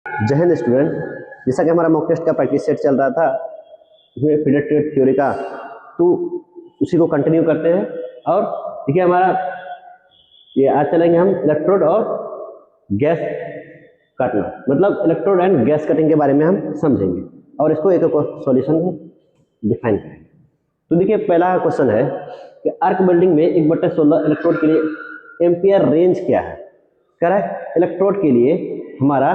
जय हिंद स्टूडेंट। जैसा कि हमारा मॉक टेस्ट का प्रैक्टिस सेट चल रहा था इसमें प्रिडिक्टेड थ्योरी का, तो उसी को कंटिन्यू करते हैं। और देखिए हमारा ये आज चलेंगे हम इलेक्ट्रोड और गैस काटना, मतलब इलेक्ट्रोड एंड गैस कटिंग के बारे में हम समझेंगे और इसको एक एक सॉल्यूशन डिफाइन करेंगे। तो देखिए पहला क्वेश्चन है कि आर्क वेल्डिंग में 1/16 इलेक्ट्रोड के लिए एम्पियर रेंज क्या है। कह रहा है इलेक्ट्रोड के लिए हमारा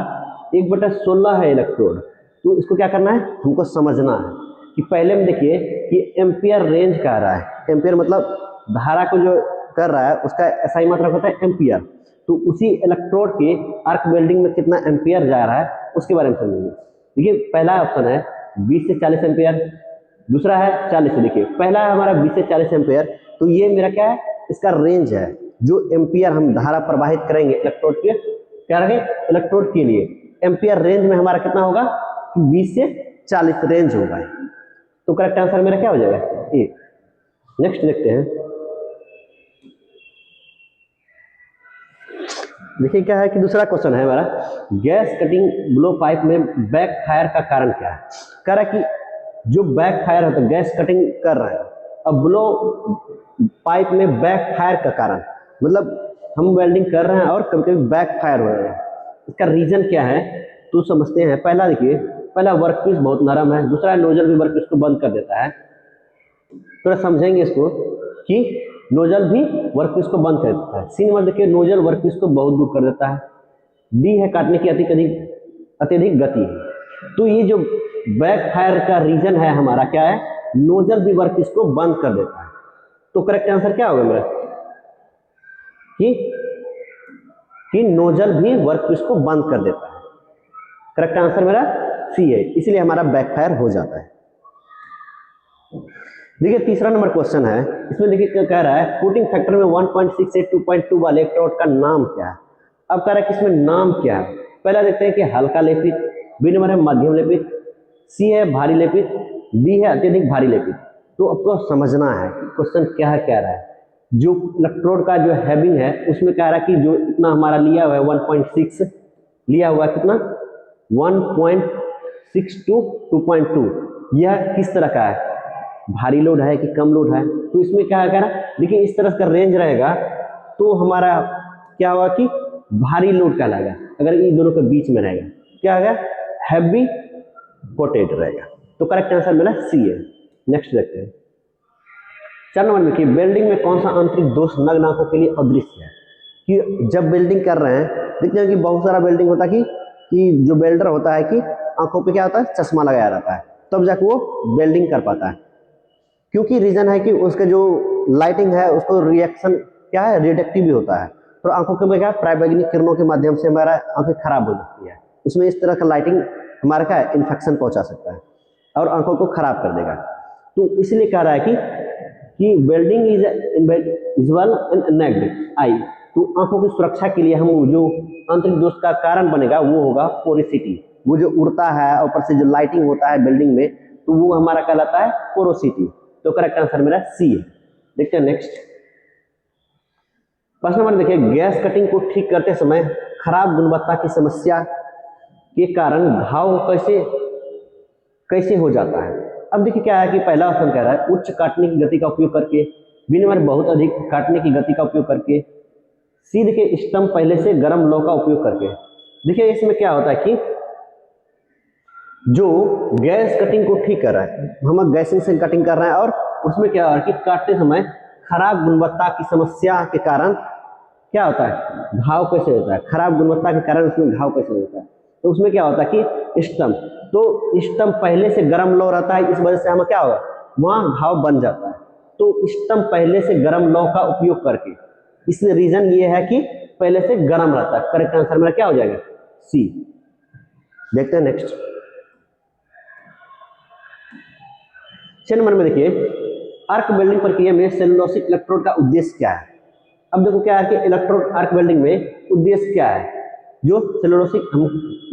1/16 है इलेक्ट्रोड, तो इसको क्या करना है, हमको समझना है कि पहले में देखिए कि एम्पियर रेंज कह रहा है। एम्पियर मतलब धारा को जो कर रहा है उसका SI मात्रक होता है एम्पियर, तो उसी इलेक्ट्रोड के आर्क वेल्डिंग में कितना एम्पियर जा रहा है उसके बारे में समझेंगे। देखिए पहला ऑप्शन है 20 से 40 एम्पियर, दूसरा है 40 से। देखिए पहला है हमारा 20 से 40 एम्पियर, तो ये मेरा क्या है, इसका रेंज है। जो एम्पियर हम धारा प्रवाहित करेंगे इलेक्ट्रोड के, क्या रखें, इलेक्ट्रोड के लिए एम्पियर रेंज में हमारा कितना होगा, 20 से 40 रेंज होगा। तो करेक्ट आंसर मेरा क्या हो जाएगा, ए। नेक्स्ट देखते हैं। देखिए क्या है कि दूसरा क्वेश्चन है हमारा, गैस कटिंग ब्लो पाइप में बैक फायर का कारण क्या है। कह रहा है कि जो बैक फायर है तो गैस कटिंग कर रहे हैं, अब ब्लो पाइप में बैक फायर का कारण मतलब हम वेल्डिंग कर रहे हैं और कभी कभी बैक फायर हो रहा है, इसका रीजन क्या है तो समझते हैं। पहला देखिए, पहला वर्कपीस बहुत नरम है, दूसरा नोजल भी वर्कपीस को बंद कर देता है। थोड़ा समझेंगे इसको कि नोजल भी वर्कपीस को बंद कर देता है। सी नंबर देखिए, नोजल वर्कपीस को बहुत दूर कर देता है। डी है काटने की अत्यधिक गति है। तो ये जो बैक फायर का रीजन है हमारा क्या है, नोजल भी वर्कपीस को बंद कर देता है। तो करेक्ट आंसर क्या होगा मेरा, कि नोजल भी वर्कपीस को बंद कर देता है। करेक्ट आंसर मेरा सी है, इसलिए हमारा बैकफायर हो जाता है। देखिए तीसरा नंबर क्वेश्चन है, इसमें देखिए क्या कह रहा है, कोटिंग फैक्टर में 1.6 से 2.2 वाले इलेक्ट्रोड का नाम क्या है। अब कह रहा है कि इसमें नाम क्या है। पहला देखते हैं कि हल्का लेपित, बी नंबर है मध्यम लेपित, सी है भारी लेपित, डी है अत्यधिक भारी लेपित। तो आपको समझना है क्वेश्चन क्या कह रहा है। जो इलेक्ट्रोड का जो हैविंग है उसमें कह रहा है कि जो इतना हमारा लिया हुआ है 1.6 लिया हुआ है, कितना 1.6 टू 2.2, यह किस तरह का है, भारी लोड है कि कम लोड है। तो इसमें क्या है, देखिए इस तरह का रेंज रहेगा तो हमारा क्या होगा कि भारी लोड कहलाएगा। अगर इन दोनों के बीच में रहेगा क्या होगा, हैवी कोटेड रहेगा। तो करेक्ट आंसर मेरा सी है। नेक्स्ट देखते हैं। 4 नंबर में कि वेल्डिंग में कौन सा आंतरिक दोष नग्न आंखों के लिए अदृश्य है। कि जब वेल्डिंग कर रहे हैं देखते हैं कि बहुत सारा वेल्डिंग होता है कि जो वेल्डर होता है कि आंखों पे क्या होता है, चश्मा लगाया रहता है, तब जाके वो वेल्डिंग कर पाता है। क्योंकि रीजन है कि उसके जो लाइटिंग है उसको रिएक्शन क्या है, रिडक्टिव भी होता है, तो आंखों के में क्या पराबैंगनी किरणों के माध्यम से हमारा आंखें खराब हो जाती है। उसमें इस तरह का लाइटिंग हमारा क्या है, इन्फेक्शन पहुंचा सकता है और आंखों को खराब कर देगा। तो इसलिए कह रहा है कि वेल्डिंग इज विजुअल एंड नेग्ड आई। तो आंखों की सुरक्षा के लिए हम जो आंतरिक दोष का कारण बनेगा वो होगा पोरोसिटी। वो जो उड़ता है ऊपर से जो लाइटिंग होता है वेल्डिंग में, तो वो हमारा कहलाता है पोरोसिटी। तो करेक्ट आंसर मेरा सी है। देखते हैं नेक्स्ट। प्रश्न नंबर देखिए, गैस कटिंग को ठीक करते समय खराब गुणवत्ता की समस्या के कारण घाव कैसे हो जाता है। अब देखिए क्या है कि पहला ऑप्शन कह रहा है उच्च काटने की गति का उपयोग करके, बी नंबर बहुत अधिक काटने की गति का उपयोग करके, सी देखिए स्टम्प पहले से गर्म लौ का उपयोग करके। देखिए इसमें क्या होता है कि जो गैस कटिंग को ठीक कर रहा है, हम गैसिंग से कटिंग कर रहे हैं और उसमें क्या हो रहा है कि काटते समय खराब गुणवत्ता की समस्या के कारण क्या होता है, घाव कैसे होता है, खराब गुणवत्ता के कारण उसमें घाव कैसे होता है। तो उसमें क्या होता है कि स्टम्प, तो स्टम्प पहले से गर्म लौ रहता है, इस वजह से हमें क्या होगा, वहां घाव बन जाता है। तो स्टम्प पहले से गर्म लौ का उपयोग करके, इसलिए रीजन ये है कि पहले से गर्म रहता है। करेक्ट आंसर मेरा क्या हो जाएगा, सी। देखते हैं नेक्स्ट। 6 नंबर में देखिए, आर्क वेल्डिंग प्रक्रिया में सेलुलोसिक इलेक्ट्रोड का उद्देश्य क्या है। अब देखो क्या है कि इलेक्ट्रोड आर्क वेल्डिंग में उद्देश्य क्या है, जो सेलुलोसिक हम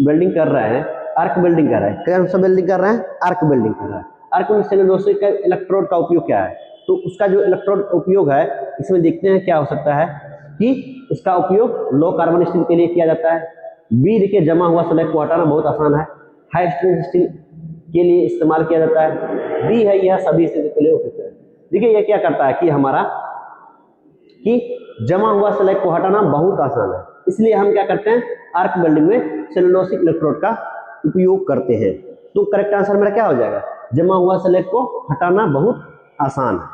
वेल्डिंग कर रहे हैं, आर्क वेल्डिंग कर रहे हैं, कौन सा वेल्डिंग कर रहे हैं, आर्क वेल्डिंग कर रहे हैं। आर्क में सेलुलोसिक का इलेक्ट्रोड का उपयोग क्या है, तो उसका जो इलेक्ट्रोड उपयोग है इसमें देखते हैं क्या हो सकता है कि इसका उपयोग लो कार्बन स्टील के लिए किया जाता है, बी देखिए जमा हुआ स्लैग को हटाना बहुत आसान है, हाई स्ट्रेंथ स्टील के लिए इस्तेमाल किया जाता है। डी है यह सभी स्थिति के लिए उपयुक्त है। देखिए ये क्या करता है कि हमारा कि जमा हुआ स्लैग को हटाना बहुत आसान है, इसलिए हम क्या करते हैं आर्क वेल्डिंग में सेलुलोसिक इलेक्ट्रोड का उपयोग करते हैं। तो करेक्ट आंसर मेरा क्या हो जाएगा, जमा हुआ स्लैग को हटाना बहुत आसान है।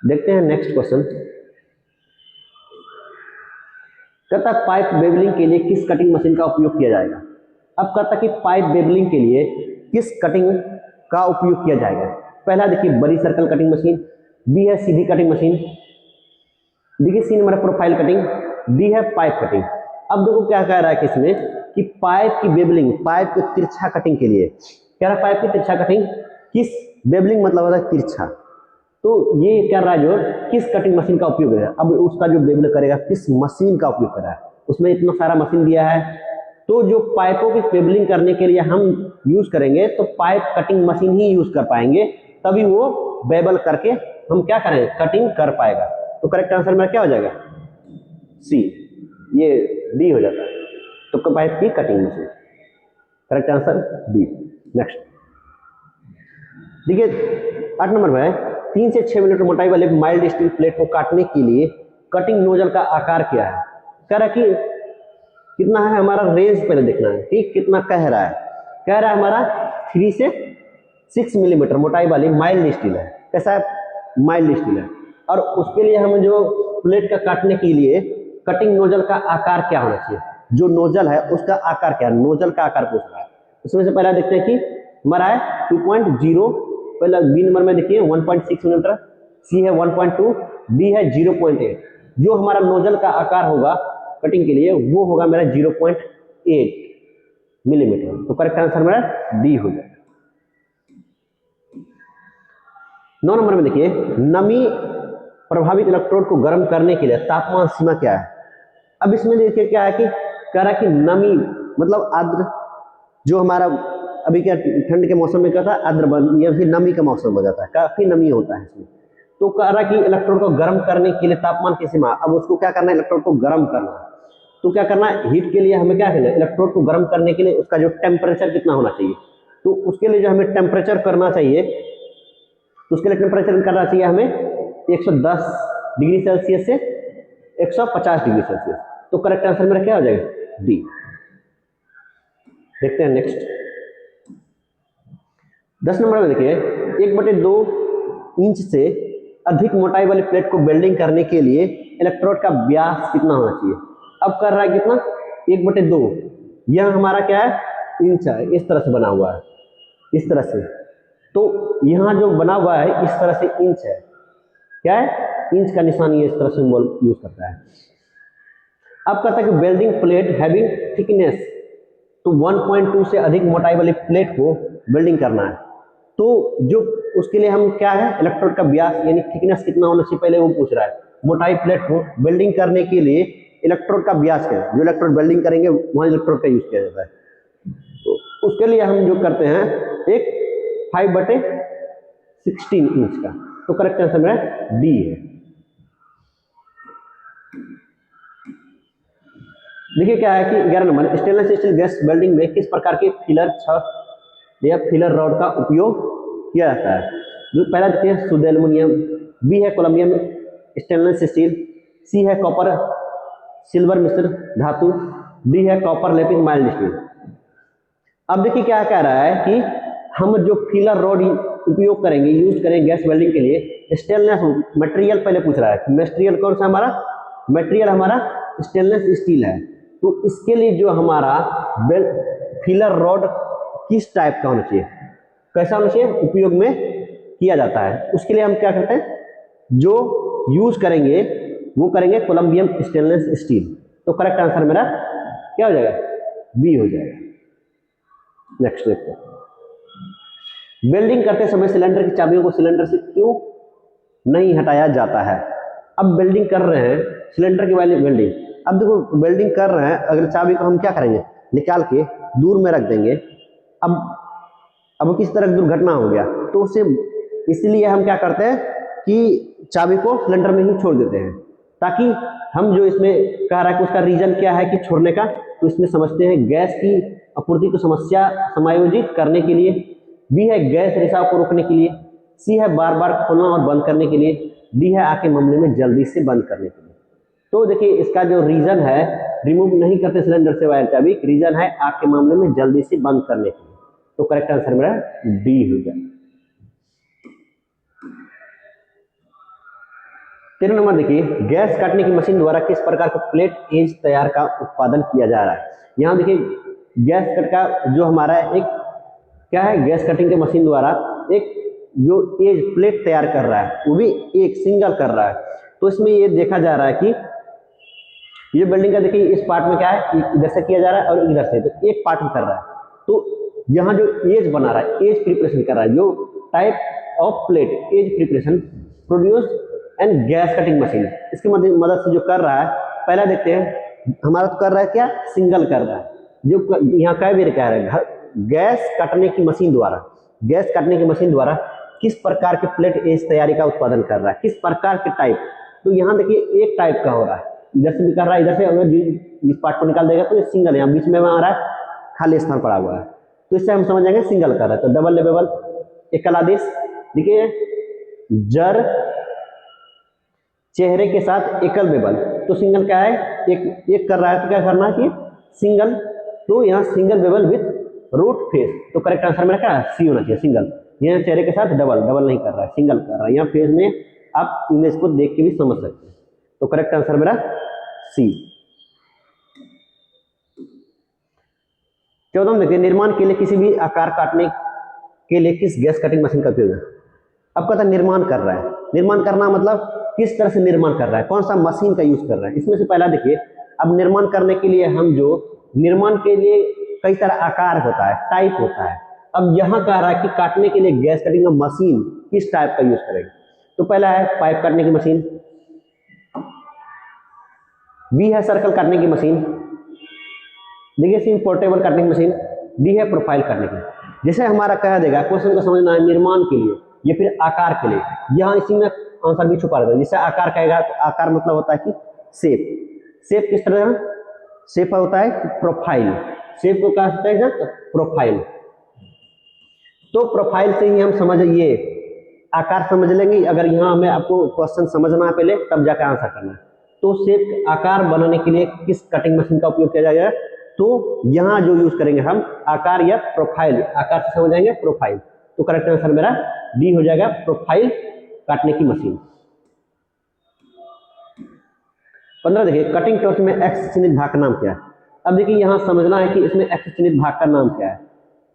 देखते हैं नेक्स्ट क्वेश्चन। कहता है पाइप बेवलिंग के लिए किस कटिंग मशीन का उपयोग किया जाएगा। अब कहता है कि पाइप बेवलिंग के लिए किस कटिंग का उपयोग किया जाएगा। पहला देखिए बड़ी सर्कल कटिंग मशीन, बी है सीधी कटिंग मशीन, देखिए C number profile cutting, D है पाइप कटिंग। अब देखो क्या कह रहा है कि इसमें कि पाइप की बेवलिंग, पाइप की तिरछा कटिंग के लिए कह रहा है पाइप की तिरछा कटिंग किस, बेवलिंग मतलब होता है तिरछा, तो ये कह रहा है जो किस कटिंग मशीन का उपयोग है। अब उसका जो बेवल करेगा किस मशीन का उपयोग कर रहा है, उसमें इतना सारा मशीन दिया है, तो जो पाइपों की बेवलिंग करने के लिए हम यूज करेंगे तो पाइप कटिंग मशीन ही यूज कर पाएंगे, तभी वो बेवल करके हम क्या करें कटिंग कर पाएगा। तो करेक्ट आंसर मेरा क्या हो जाएगा, सी, ये डी हो जाता है, तो पाइप की cutting machine, correct answer D. Next देखिए 8 नंबर में 3 से 6 मिलीमीटर मोटाई वाले माइल्ड स्टील प्लेट को काटने के लिए कटिंग नोजल का आकार क्या है। कह रहा है कि कितना है हमारा रेंज पहले देखना है, ठीक कितना कह रहा है, कह रहा है हमारा 3 से 6 मिलीमीटर मोटाई वाली माइल्ड स्टील है। कैसा है, माइल्ड स्टील है, और उसके लिए हम जो प्लेट का काटने के लिए कटिंग नोजल का आकार क्या होना चाहिए, जो नोजल है उसका आकार क्या है, नोजल का आकार पूछ रहा है। उसमें से पहला देखते हैं कि हमारा है 2.0, पहला बी नंबर में देखिए 1.6 मिलीमीटर, सी है 1.2, डी है 0.8। जो हमारा नोजल का आकार होगा कटिंग के लिए वो होगा मेरा 0.8 मिलीमीटर, तो करेक्ट आंसर मेरा डी हो जाएगा। 9 नंबर में देखिए नमी प्रभावित इलेक्ट्रोड को गर्म करने के लिए तापमान सीमा क्या है। अब इसमें देखिए क्या है कि कह रहा है कि नमी मतलब आर्द्र, जो हमारा अभी क्या ठंड के मौसम में क्या था आर्द्र, या फिर नमी का मौसम हो जाता है, काफी नमी होता है इसमें, तो कह रहा है कि इलेक्ट्रोड को गर्म करने के लिए तापमान की सीमा। अब उसको क्या करना है, इलेक्ट्रोड को गर्म करना है, तो क्या करना है हीट के लिए हमें क्या करना है, इलेक्ट्रोड को गर्म करने के लिए उसका जो टेम्परेचर कितना होना चाहिए, तो उसके लिए जो हमें टेम्परेचर करना चाहिए, तो उसके लिए टेम्परेचर करना चाहिए हमें 110 डिग्री सेल्सियस से 150 डिग्री सेल्सियस, तो करेक्ट आंसर मेरा क्या हो जाएगा, डी। देखते हैं नेक्स्ट 10 नंबर में देखिए 1/2 इंच से अधिक मोटाई वाली प्लेट को वेल्डिंग करने के लिए इलेक्ट्रोड का व्यास कितना होना चाहिए। अब कर रहा है कितना, 1/2, यह हमारा क्या है इंच है, इस तरह से बना हुआ है, इस तरह से, तो यहाँ जो बना हुआ है इस तरह से इंच है, क्या है इंच का निशान, ये इस तरह से सिंबल यूज करता है। अब कहता है कि वेल्डिंग प्लेट हैविंग थिकनेस, तो 1.2 से अधिक मोटाई वाली प्लेट को वेल्डिंग करना है, तो जो उसके लिए हम क्या है इलेक्ट्रोड का व्यास यानी थिकनेस कितना होना चाहिए पहले वो पूछ रहा है। मोटाई प्लेट को वेल्डिंग करने के लिए इलेक्ट्रोड का व्यास क्या है, जो इलेक्ट्रोड वेल्डिंग करेंगे वहां इलेक्ट्रोड का यूज किया जाता है, तो उसके लिए हम जो करते हैं एक 5/16 इंच का, तो करेक्ट आंसर मेरा डी है। देखिए क्या है कि 11 number stainless steel gas welding में किस प्रकार के फिलर छड़ या फिलर रॉड का उपयोग किया जाता है। जो पहला देखते हैं शुद्ध एल्युमिनियम, बी है कोलम्बियम स्टेनलेस स्टील, सी है कॉपर सिल्वर मिश्र धातु, डी है कॉपर लेपित माइल्ड स्टील। अब देखिए क्या कह रहा है कि हम जो फिलर रॉड उपयोग करेंगे यूज करेंगे गैस वेल्डिंग के लिए, स्टेनलेस मटेरियल पहले पूछ रहा है, मटेरियल कौन सा हमारा, मटेरियल हमारा स्टेनलेस स्टील है, तो इसके लिए जो हमारा फिलर रॉड किस टाइप का होना चाहिए, कैसा होना चाहिए उपयोग में किया जाता है, उसके लिए हम क्या करते हैं जो यूज करेंगे वो करेंगे कोलम्बियम स्टेनलेस स्टील, तो करेक्ट आंसर मेरा क्या हो जाएगा, बी हो जाएगा। नेक्स्ट देखते हैं वेल्डिंग करते समय सिलेंडर की चाबियों को सिलेंडर से क्यों नहीं हटाया जाता है। अब वेल्डिंग कर रहे हैं सिलेंडर की वाली वेल्डिंग, अब देखो वेल्डिंग कर रहे हैं, अगर चाबी को हम क्या करेंगे निकाल के दूर में रख देंगे, अब किस तरह दुर्घटना हो गया तो उसे, इसलिए हम क्या करते हैं कि चाबी को सिलेंडर में ही छोड़ देते हैं ताकि हम जो इसमें कह रहा है कि उसका रीजन क्या है कि छोड़ने का, तो इसमें समझते हैं गैस की आपूर्ति को समस्या समायोजित करने के लिए, बी है गैस रिसाव को रोकने के लिए, सी है बार बार खोलना और बंद करने के लिए, डी है आग के मामले में जल्दी से बंद करने के लिए। तो देखिए इसका जो रीजन है, रिमूव नहीं करते सिलेंडर से वायर चाबी, रीजन है आग के मामले में जल्दी से बंद करने के लिए। तो करेक्ट आंसर मेरा डी हो जाए। 13 नंबर देखिए, गैस काटने की मशीन द्वारा किस प्रकार का प्लेट एज तैयार का उत्पादन किया जा रहा है। यहाँ देखिए गैस कट का जो हमारा एक क्या है, गैस कटिंग के मशीन द्वारा एक जो एज प्लेट तैयार कर रहा है, वो भी एक सिंगल कर रहा है। तो इसमें ये देखा जा रहा है कि ये बिल्डिंग का देखिए इस पार्ट में क्या है, इधर से किया जा रहा है और इधर से, तो एक पार्ट में कर रहा है। तो यहाँ जो एज बना रहा है, एज प्रिपरेशन कर रहा है, जो type of plate edge preparation produce and gas cutting machine, इसकी मदद से जो कर रहा है, पहला देखते हैं हमारा तो कर रहा है क्या, सिंगल कर रहा है। जो यहाँ कई बार कह रहा है गैस काटने की मशीन द्वारा, गैस काटने की मशीन द्वारा किस प्रकार के प्लेट एज तैयारी का उत्पादन कर रहा है, किस प्रकार के टाइप। तो यहाँ देखिए एक टाइप का हो रहा है, इधर से भी कर रहा है, इधर से अगर इस पार्ट को निकाल देगा तो ये सिंगल, यहाँ बीच में आ रहा है खाली स्थान पड़ा हुआ है, तो इससे हम समझ जाएंगे सिंगल कर रहा है। तो डबल लेवल एकल आदेश, देखिए जर चेहरे के साथ एकल बेबल, तो सिंगल क्या है, एक कर रहा है, तो क्या करना चाहिए सिंगल। तो यहाँ single bevel with root face, तो करेक्ट आंसर मेरा क्या है, सी होना चाहिए, सिंगल। यहाँ चेहरे के साथ डबल नहीं कर रहा है, सिंगल कर रहा है। यहाँ फेस में आप इमेज को देख के भी समझ सकते हैं, तो करेक्ट आंसर मेरा सी। 14 देखिए, निर्माण के लिए किसी भी आकार काटने के लिए किस गैस कटिंग मशीन का उपयोग है। अब कहता है निर्माण कर रहा है, निर्माण करना मतलब किस तरह से निर्माण कर रहा है, कौन सा मशीन का यूज कर रहा है। इसमें से पहला देखिए, अब निर्माण करने के लिए हम जो निर्माण के लिए कई सारा आकार होता है, टाइप होता है। अब यहाँ कह रहा है कि काटने के लिए गैस कटिंग मशीन किस टाइप का यूज करेंगे। तो पहला है पाइप काटने की मशीन, बी है सर्कल काटने की मशीन, देखिए सी पोर्टेबल काटने की मशीन, डी है प्रोफाइल काटने की। जैसे हमारा कह देगा क्वेश्चन को समझना है निर्माण के लिए या फिर आकार के लिए, यहाँ इसी में आंसर भी छुपा रहता है। जैसे आकार कहेगा तो आकार मतलब होता है कि शेप किस तरह शेप होता है, प्रोफाइल, शेप को कहा जाता है ना प्रोफाइल। तो प्रोफाइल से ही हम समझिए आकार समझ लेंगे। अगर यहाँ हमें आपको क्वेश्चन समझना है पहले, तब जाकर आंसर करना है। तो शेप आकार बनाने के लिए किस कटिंग मशीन का उपयोग किया जाएगा, तो यहाँ जो यूज करेंगे हम आकार या प्रोफाइल, आकार से समझ जाएंगे प्रोफाइल। तो करेक्ट आंसर मेरा डी हो जाएगा, प्रोफाइल काटने की मशीन। 15 देखिए, कटिंग टॉर्च में एक्स चिन्हित भाग का नाम क्या है। अब देखिए यहाँ समझना है कि इसमें एक्स चिन्हित भाग का नाम क्या है।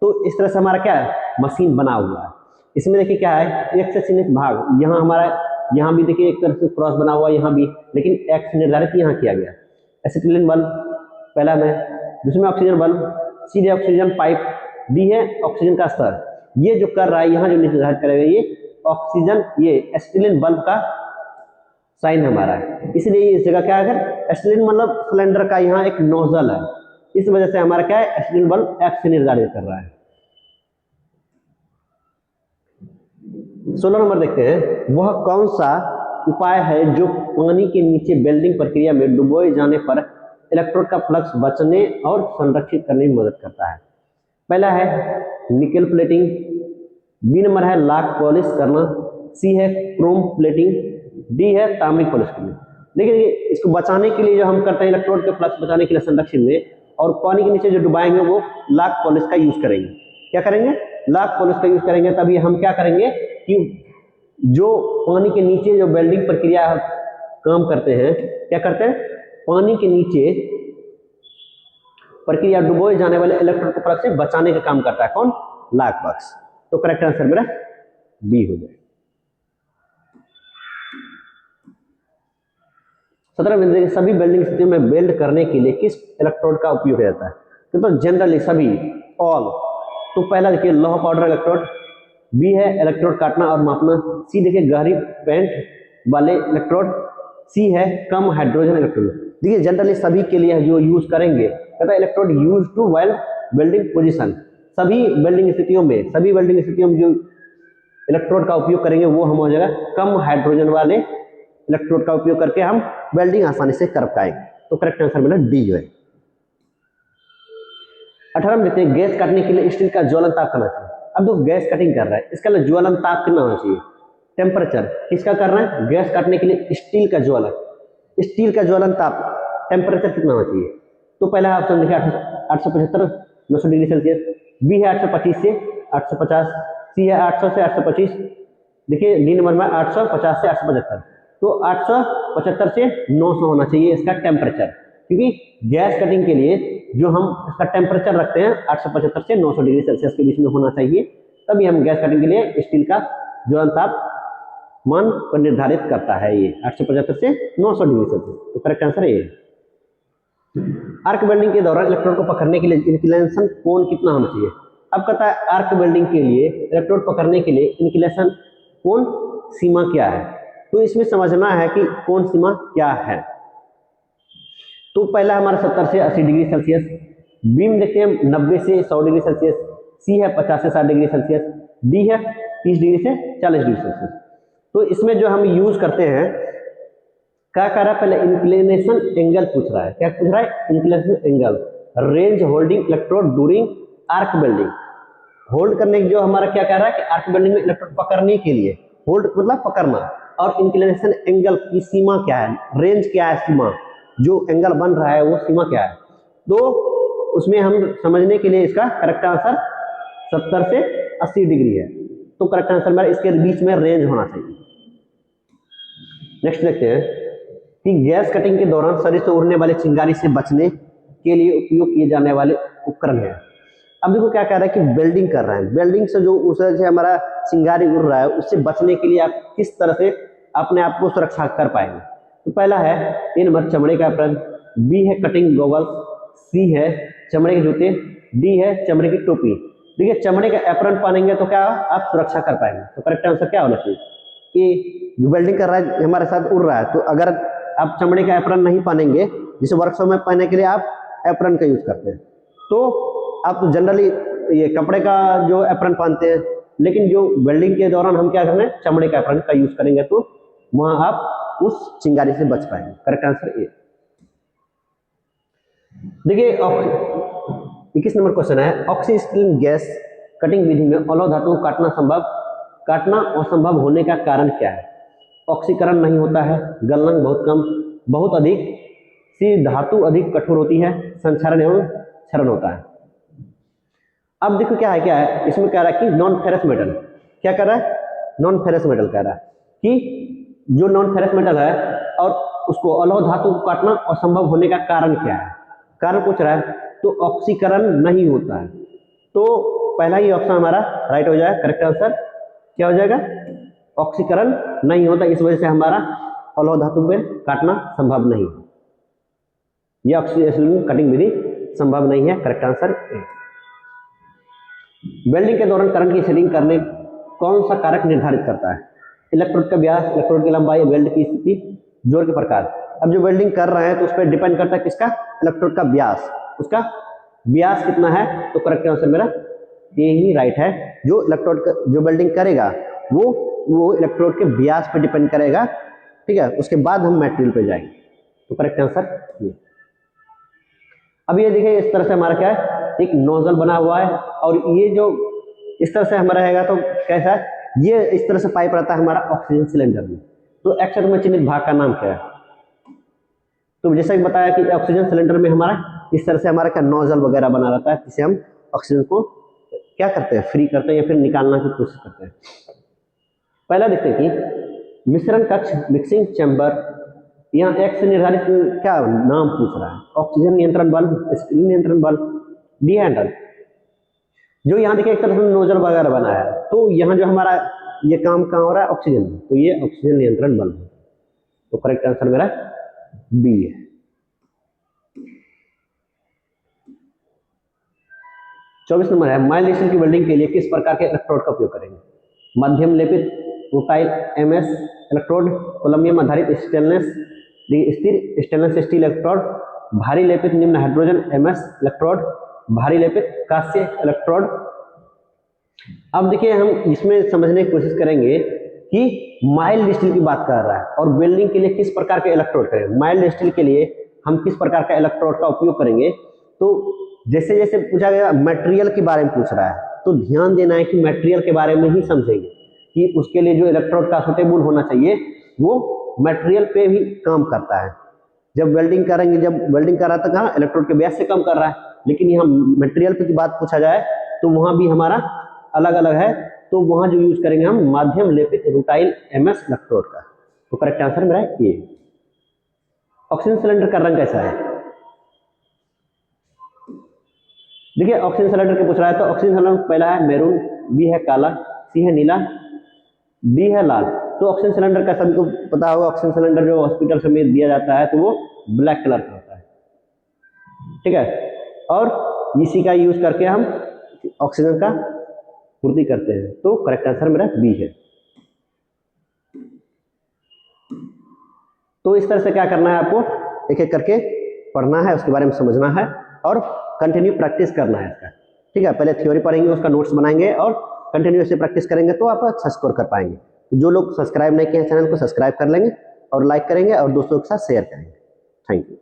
तो इस तरह से हमारा क्या है, मशीन बना हुआ है। इसमें देखिए क्या है, एक्स से चिन्हित भाग, यहाँ हमारा यहाँ भी देखिए एक तरह से क्रॉस बना हुआ है यहाँ भी, लेकिन एक्स निर्धारित यहाँ किया गया। एसिटिलीन बल्ब पहला में, दूसरे में ऑक्सीजन बल्ब, सीधे ऑक्सीजन पाइप, डी है ऑक्सीजन का स्तर। ये जो कर रहा है यहाँ जो निर्धारित करेगा ये ऑक्सीजन, ये एसिटिलीन बल्ब का साइन हमारा है। इसलिए इस जगह क्या है, एसिटिलीन मतलब सिलेंडर का यहाँ एक नोजल है, इस वजह से हमारा क्या है, एसिटिलीन बल्ब एक्स से निर्धारित कर रहा है। 16 नंबर देखते हैं, वह कौन सा उपाय है जो पानी के नीचे वेल्डिंग प्रक्रिया में डुबोए जाने पर इलेक्ट्रोड का फ्लक्स बचने और संरक्षित करने में मदद करता है। पहला है निकल प्लेटिंग, बी नंबर है लाक पॉलिश करना, सी है क्रोम प्लेटिंग, डी है तांबे पॉलिश करना। देखिए इसको बचाने के लिए जो हम करते हैं, इलेक्ट्रोड के फ्लक्स बचाने के लिए संरक्षण में, और पानी के नीचे जो डुबाएंगे वो लाक पॉलिश का यूज करेंगे। क्या करेंगे, लाक पॉलिश का यूज करेंगे। तभी हम क्या करेंगे कि जो पानी के नीचे जो वेल्डिंग प्रक्रिया काम करते हैं, क्या करते हैं, पानी के नीचे प्रक्रिया डुबोए जाने वाले इलेक्ट्रोड को फ्लक्स से बचाने का काम करता है कौन, लाक बॉक्स। तो करेक्ट आंसर मेरा बी हो जाए। 17 सभी वेल्डिंग स्थितियों में वेल्ड करने के लिए किस इलेक्ट्रोड का उपयोग किया जाता है। तो जनरली सभी, ऑल। तो पहला देखिए लोहा पाउडर इलेक्ट्रोड, बी है इलेक्ट्रोड काटना और मापना, सी देखिए गहरी पेंट वाले इलेक्ट्रोड, सी है कम हाइड्रोजन इलेक्ट्रोड। देखिए जनरली सभी के लिए जो यूज करेंगे, कहता है electrode use to weld welding position. सभी वेल्डिंग स्थितियों में जो इलेक्ट्रोड का उपयोग करेंगे वो हम हो जाएगा कम हाइड्रोजन वाले इलेक्ट्रोड का उपयोग करके हम वेल्डिंग आसानी से कर पाएंगे। तो करेक्ट आंसर मेरा डी जो है। 18 में देखते हैं गैस काटने के लिए स्टील का ज्वलन ताप करना चाहिए। अब तो गैस कटिंग कर रहा है, इसका ज्वलन ताप कितना होना चाहिए, टेम्परेचर किसका कर रहा है, गैस काटने के लिए स्टील का ज्वलन ताप टेम्परेचर कितना होना चाहिए। तो पहला ऑप्शन देखिए 875 900 डिग्री सेल्सियस, बी है 825 से 850, सी है 800 से 825, देखिए डी नंबर में 850 से 875। तो 875 से 900 होना चाहिए इसका टेम्परेचर, क्योंकि गैस कटिंग के लिए जो हम इसका टेम्परेचर रखते हैं 875 से 900 डिग्री सेल्सियस के बीच में होना चाहिए, तभी हम गैस कटिंग के लिए स्टील का ज्वलन ताप मान को निर्धारित करता है ये 875 से 900 डिग्री सेल्सियस। तो करेक्ट आंसर है ये। आर्क वेल्डिंग के दौरान इलेक्ट्रोड को पकड़ने के लिए इंक्लिनेशन कोण कितना होना चाहिए। अब कहता है आर्क वेल्डिंग के लिए इलेक्ट्रोड पकड़ने के लिए इंक्लिनेशन कोण सीमा क्या है। तो इसमें समझना है कि कोण सीमा क्या है। तो पहला हमारा 70 से 80 डिग्री सेल्सियस, बीम देखते हैं 90 से 100 डिग्री सेल्सियस, सी है 50 से 60 डिग्री सेल्सियस, डी है 30 डिग्री से 40 डिग्री सेल्सियस। तो इसमें जो हम यूज करते हैं क्या कर रहा है, पहले इंक्लिनेशन एंगल पूछ रहा है। क्या पूछ रहा है, inclination angle, range holding electrode during arc welding. Hold करने की जो हमारा क्या कह रहा है कि आर्क वेल्डिंग में इलेक्ट्रोड पकड़ने के लिए, होल्ड मतलब पकड़ना, और इंक्लिनेशन एंगल की सीमा क्या है, रेंज क्या है, सीमा जो एंगल बन रहा है वो सीमा क्या है। तो उसमें हम समझने के लिए इसका करेक्ट आंसर 70 से 80 डिग्री है। तो करेक्ट आंसर मेरा इसके बीच में रेंज होना चाहिए। नेक्स्ट देखते हैं कि गैस कटिंग के दौरान शरीर से उड़ने वाले चिंगारी से बचने के लिए उपयोग किए जाने वाले उपकरण है। अब देखो क्या कह रहा है कि वेल्डिंग कर रहे हैं, वेल्डिंग से जो उससे हमारा चिंगारी उड़ रहा है उससे बचने के लिए आप किस तरह से अपने आप को सुरक्षा कर पाएंगे। तो पहला है ए नंबर चमड़े का एप्रन, बी है कटिंग गॉगल्स, सी है चमड़े के जूते, डी है चमड़े की टोपी। देखिए चमड़े का एप्रन पहनेंगे तो क्या आप सुरक्षा कर पाएंगे। तो करेक्ट आंसर क्या होना चाहिए, ए वेल्डिंग कर रहा है हमारे साथ उड़ रहा है, तो अगर आप चमड़े का एप्रन नहीं पहनेंगे, जिसे वर्कशॉप में पहनने के लिए आप एप्रन का यूज करते हैं, तो आप जनरली ये कपड़े का जो एप्रन पहनते हैं, लेकिन जो वेल्डिंग के दौरान हम क्या करेंगे, चमड़े का एप्रन का यूज करेंगे, तो वहां आप उस चिंगारी से बच पाएंगे। Correct answer A. देखिए 21 नंबर क्वेश्चन है, ऑक्सीजन गैस कटिंग विधि में अलौह धातु को काटना असंभव होने का कारण क्या है। ऑक्सीकरण नहीं होता है, गलनांक बहुत कम, बहुत अधिक, सी धातु अधिक कठोर होती है, संक्षारण एवं क्षरण होता है। अब देखो क्या है इसमें कह रहा है कि नॉन फेरस मेटल, क्या कर रहा है, नॉन फेरस मेटल कह रहा है कि जो नॉन फेरस मेटल है और उसको अलौह धातु को काटना असंभव होने का कारण क्या है, कारण पूछ रहा है। तो ऑक्सीकरण नहीं होता है, तो पहला ही ऑप्शन हमारा राइट हो जाएगा। करेक्ट आंसर क्या हो जाएगा, ऑक्सीकरण नहीं होता, इस वजह से हमारा अलौह धातु में काटना संभव नहीं, यह ऑक्सीजन कटिंग विधि संभव नहीं है। Correct answer A. वेल्डिंग के दौरान करंट की सेटिंग करने कौन सा कारक निर्धारित करता है, इलेक्ट्रोड का व्यास, इलेक्ट्रोड की लंबाई, वेल्ड की स्थिति, जोर के प्रकार। अब जो वेल्डिंग कर रहे हैं तो उस पर डिपेंड करता है किसका, इलेक्ट्रोड का व्यास, उसका व्यास कितना है। तो करेक्ट आंसर मेरा ये ही राइट है, जो इलेक्ट्रोड का जो वेल्डिंग करेगा वो इलेक्ट्रोड के व्यास पे डिपेंड करेगा, ठीक है, उसके बाद हम मटेरियल पे जाएंगे। तो करेक्ट आंसर ये। अब ये देखिए इस तरह से हमारा क्या है, एक नोजल बना हुआ है, और ये जो इस तरह से हमारा रहेगा तो कैसा है, ये इस तरह से पाइप रहता है हमारा ऑक्सीजन सिलेंडर में। तो एक्स में चिन्हित भाग का नाम क्या है, तो जैसा कि बताया कि ऑक्सीजन सिलेंडर में हमारा इस तरह से हमारा क्या नोजल वगैरह बना रहता है, जिससे हम ऑक्सीजन को क्या करते हैं, फ्री करते हैं या फिर निकालना की कोशिश करते हैं। पहला देखते हैं कि मिश्रण कक्ष, मिक्सिंग चैम्बर, यहाँ एक्स से निर्धारित क्या नाम पूछ रहा है, ऑक्सीजन नियंत्रण बल्ब, स्क्रीन नियंत्रण बल्ब, डी हैंडल। जो यहाँ देखिए एक तरह से नोजल वगैरह बना है, तो यहाँ जो हमारा ये काम कहाँ हो रहा है, ऑक्सीजन, तो ये ऑक्सीजन नियंत्रण बल्ब है। तो करेक्ट आंसर मेरा बी है। चौबीस नंबर है, माइल्ड स्टील की वेल्डिंग के लिए किस प्रकार के इलेक्ट्रोड का उपयोग करेंगे, मध्यम लेपित वोटाइल एमएस इलेक्ट्रोड, कोलम्बियम आधारित स्टेनलेस स्थिर स्टेनलेस स्टील इलेक्ट्रोड, भारी लेपित निम्न हाइड्रोजन एमएस इलेक्ट्रोड, भारी लेपित कांस्य इलेक्ट्रोड। अब देखिए हम इसमें समझने की कोशिश करेंगे कि माइल्ड स्टील की बात कर रहा है और वेल्डिंग के लिए किस प्रकार के इलेक्ट्रोड करें। माइल्ड स्टील के लिए हम किस प्रकार का इलेक्ट्रोड का उपयोग करेंगे। तो जैसे जैसे पूछा गया मटेरियल के बारे में पूछ रहा है, तो ध्यान देना है कि मटेरियल के बारे में ही समझेंगे कि उसके लिए जो इलेक्ट्रोड का सुटेबल होना चाहिए वो मटेरियल पे भी काम करता है। जब वेल्डिंग करेंगे, जब वेल्डिंग कर रहा था कहाँ इलेक्ट्रोड के बेस से कम कर रहा है, लेकिन यहाँ मटेरियल पे की बात पूछा जाए तो वहाँ भी हमारा अलग अलग है। तो वहाँ जो यूज करेंगे हम माध्यम लेपित रूटाइल एमएस इलेक्ट्रोड का। तो करेक्ट आंसर मेरा है ए। ऑक्सीजन सिलेंडर का रंग कैसा है? देखिए ऑक्सीजन सिलेंडर के पूछ रहा है तो ऑक्सीजन सिलेंडर पहला है मैरून, बी है काला, सी है नीला, डी है लाल। तो ऑक्सीजन सिलेंडर का सभी को पता होगा, ऑक्सीजन सिलेंडर जो हॉस्पिटल में दिया जाता है तो वो ब्लैक कलर का होता है, ठीक है। और इसी का यूज करके हम ऑक्सीजन का पूर्ति करते हैं। तो करेक्ट आंसर मेरा बी है। तो इस तरह से क्या करना है, आपको एक एक करके पढ़ना है, उसके बारे में समझना है और कंटिन्यू प्रैक्टिस करना है इसका, ठीक है। पहले थ्योरी पढ़ेंगे, उसका नोट्स बनाएंगे और कंटिन्यू से प्रैक्टिस करेंगे तो आप अच्छा स्कोर कर पाएंगे। तो जो लोग सब्सक्राइब नहीं किए हैं चैनल को सब्सक्राइब कर लेंगे और लाइक करेंगे और दोस्तों के साथ शेयर करेंगे। Thank you.